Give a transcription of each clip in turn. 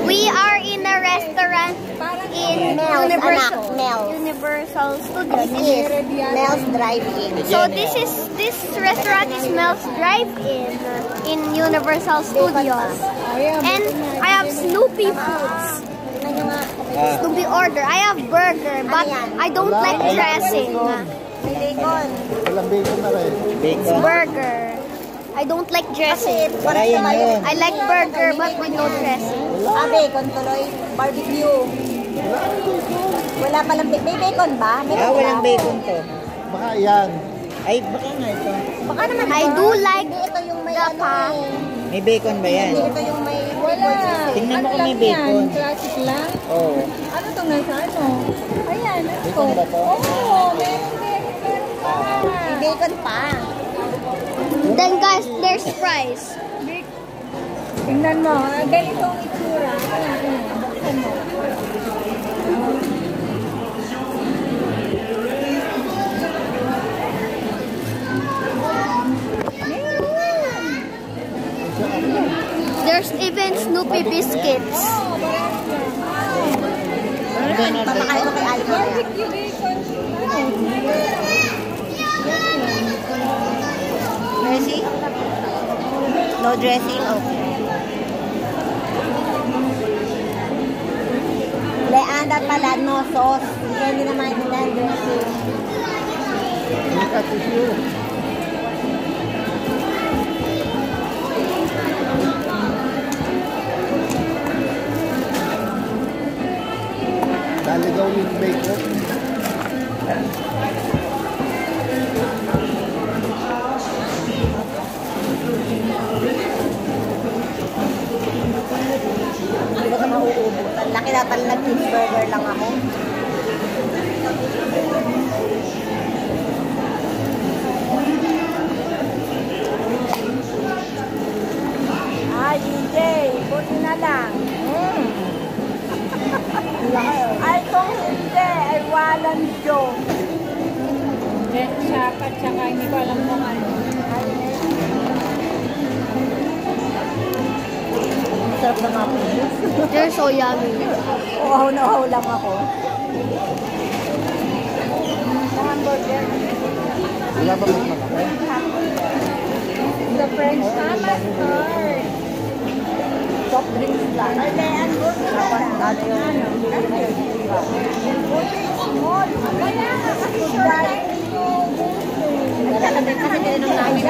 We are in a restaurant in Universal Studios. This is Mel's Drive-In. So this restaurant is Mel's Drive-In in Universal Studios. And I have Snoopy foods. Snoopy order. I have burger, but I don't like dressing. Bacon. Walang bacon na rin. Bacon. Burger. I don't like dressing. I like burger, but with no dressing. Bacon tuloy. Barbecue. Wala palang bacon. May bacon ba? Walang bacon to. Baka yan. Ay, baka nga ito. Baka naman I do like ito yung may May bacon ba yan? Ito yung may Tingnan mo kung may bacon. Classic lang? Oo. Ano itong nasa ano? Ayan, ano to? Bacon ba to? Oo, meron pa. May bacon pa. Then guys, there's fries. Tingnan mo, ganitong itsura. Buksan mo. There's even Snoopy biscuits. Papakain ko kay Alma. Barbecue bacon. Dressing? No dressing? Okay. Leanda pala, no sauce. Hindi naman nila dressing. Look at this here. Daligaw with bacon. Hindi ko ito mauubutan. Laki na pala nag-cheeseburger lang ako. Ay, DJ, buti na lang. Ay, kung hindi, ay walang joke. Saka, tsaka, hindi ko alam kung ano. Sarap na mga They're so yummy. uhaw na uhaw lang ako. Hamburger. Wala ba mas malaki? The French mustard. Soft drinks lang. Ayan, buti na lang. Ano yung Kaya nga, kasi short time yung kasi tinanong namin.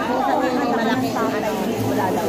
Kung sa may malaki ang ano, wala daw.